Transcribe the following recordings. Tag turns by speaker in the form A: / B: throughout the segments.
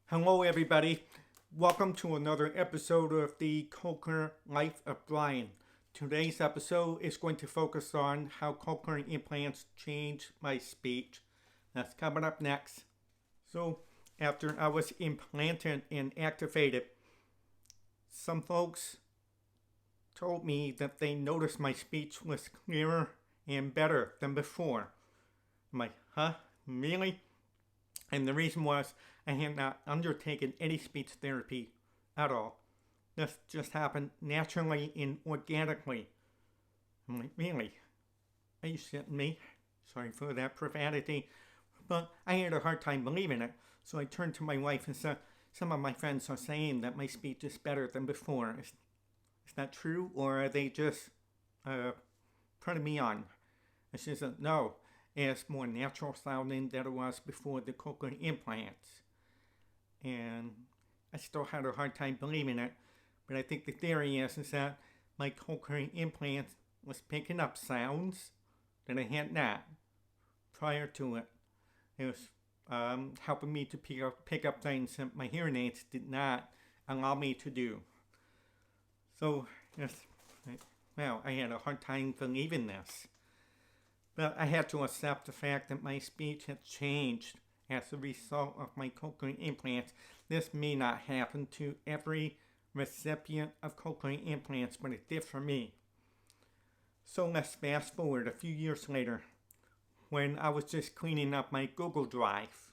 A: Hello, everybody. Welcome to another episode of the Cochlear Life of Brian. Today's episode is going to focus on how cochlear implants change my speech. That's coming up next. So, after I was implanted and activated, some folks told me that they noticed my speech was clearer and better than before. I'm like, huh? Really? And the reason was I had not undertaken any speech therapy at all. This just happened naturally and organically. I'm like, really? Are you shitting me? Sorry for that profanity. But I had a hard time believing it. So I turned to my wife and said, some of my friends are saying that my speech is better than before. Is that true? Or are they just putting me on? And she said, no, it's more natural sounding than it was before the cochlear implants. And I still had a hard time believing it, but I think the theory is that my cochlear implant was picking up sounds that I had not prior to it. It was helping me to pick up things that my hearing aids did not allow me to do. So, I had a hard time believing this. But I had to accept the fact that my speech had changed as a result of my cochlear implants. This may not happen to every recipient of cochlear implants, but it did for me. So let's fast forward a few years later, when I was just cleaning up my Google Drive,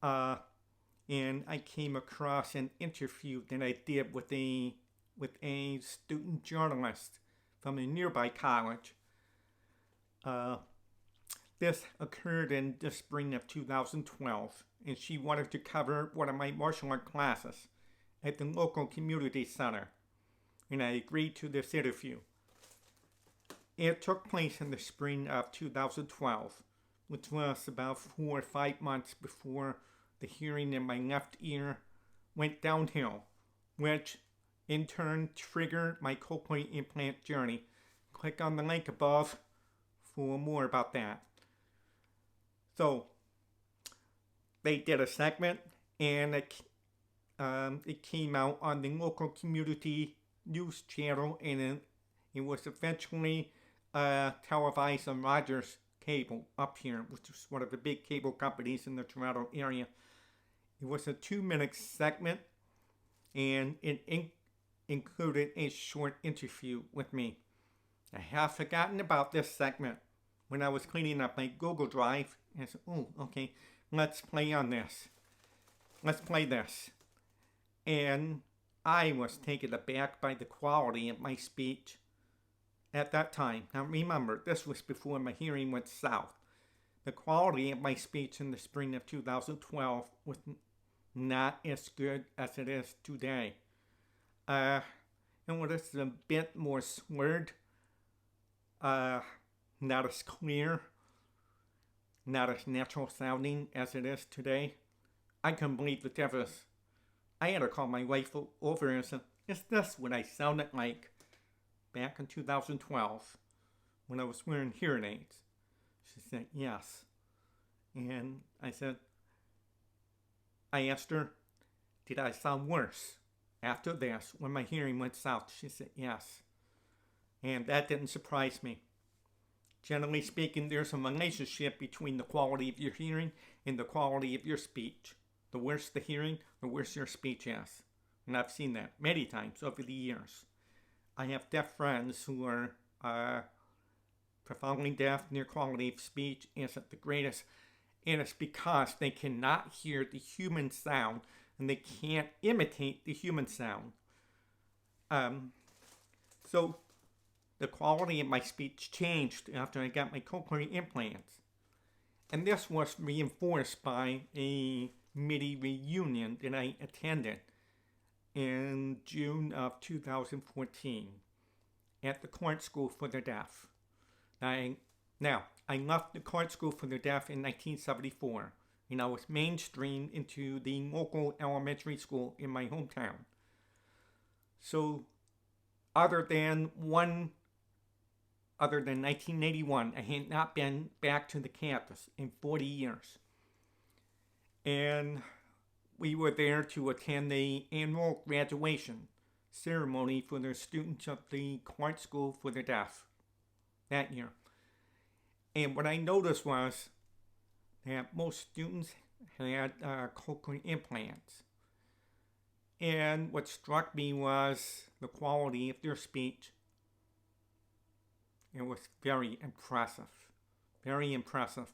A: and I came across an interview that I did with a student journalist from a nearby college. This occurred in the spring of 2012, and she wanted to cover one of my martial art classes at the local community center, and I agreed to this interview. It took place in the spring of 2012, which was about 4 or 5 months before the hearing in my left ear went downhill, which in turn triggered my cochlear implant journey. Click on the link above for more about that. So they did a segment, and it came out on the local community news channel, and it was eventually televised on Rogers Cable up here, which is one of the big cable companies in the Toronto area. It was a 2-minute segment, and it included a short interview with me. I have forgotten about this segment when I was cleaning up my Google Drive. And I said, oh, okay, let's play on this. Let's play this. And I was taken aback by the quality of my speech at that time. Now remember, this was before my hearing went south. The quality of my speech in the spring of 2012 was not as good as it is today. And it's a bit more slurred. Not as clear, not as natural sounding as it is today. I couldn't believe the difference. I had to call my wife over and say, is this what I sounded like back in 2012 when I was wearing hearing aids? She said, yes. And I asked her, did I sound worse after this when my hearing went south? She said, yes. And that didn't surprise me. Generally speaking, there's a relationship between the quality of your hearing and the quality of your speech. The worse the hearing, the worse your speech is. And I've seen that many times over the years. I have deaf friends who are profoundly deaf, and their quality of speech isn't the greatest. And it's because they cannot hear the human sound, and they can't imitate the human sound. So the quality of my speech changed after I got my cochlear implants. And this was reinforced by a MIDI reunion that I attended in June of 2014 at the Court School for the Deaf. I left the Court School for the Deaf in 1974, and I was mainstreamed into the local elementary school in my hometown. So other than 1981, I had not been back to the campus in 40 years. And we were there to attend the annual graduation ceremony for the students of the Clark School for the Deaf that year. And what I noticed was that most students had cochlear implants. And what struck me was the quality of their speech. It was very impressive. Very impressive.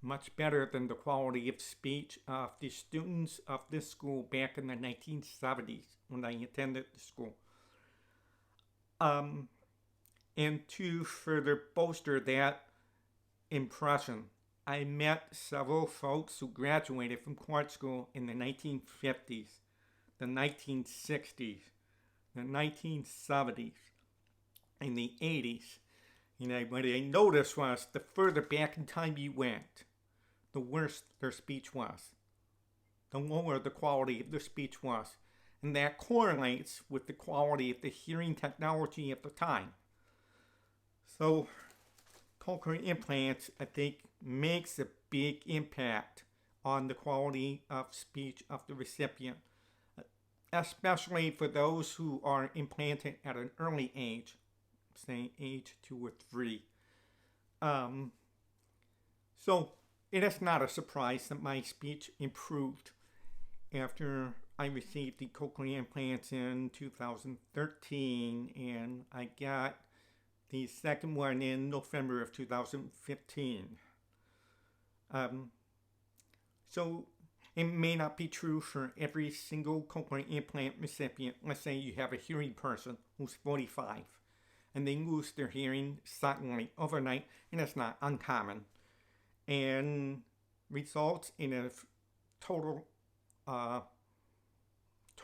A: Much better than the quality of speech of the students of this school back in the 1970s when I attended the school. And to further bolster that impression, I met several folks who graduated from Clark School in the 1950s, the 1960s, the 1970s, and the 80s. And what I noticed was the further back in time you went, the worse their speech was, the lower the quality of their speech was. And that correlates with the quality of the hearing technology at the time. So, cochlear implants, I think, makes a big impact on the quality of speech of the recipient, especially for those who are implanted at an early age, say age 2 or 3. So it is not a surprise that my speech improved after I received the cochlear implants in 2013, and I got the second one in November of 2015. So it may not be true for every single cochlear implant recipient. Let's say you have a hearing person who's 45 and they lose their hearing suddenly overnight, and it's not uncommon, and results in a total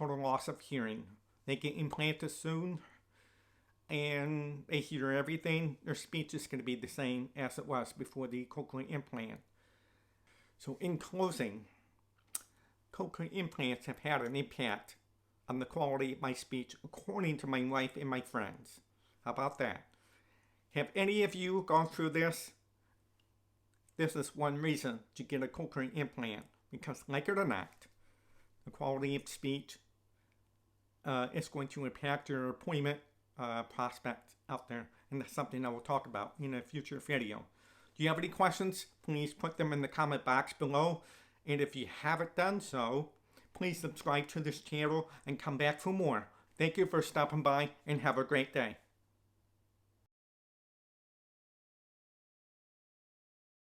A: loss of hearing. They get implanted soon and they hear everything. Their speech is going to be the same as it was before the cochlear implant. So in closing, cochlear implants have had an impact on the quality of my speech according to my wife and my friends. How about that? Have any of you gone through this? This is one reason to get a cochlear implant, because like it or not, the quality of speech is going to impact your employment prospects out there, and that's something I will talk about in a future video. Do you have any questions? Please put them in the comment box below, and if you haven't done so, please subscribe to this channel and come back for more. Thank you for stopping by, and have a great day.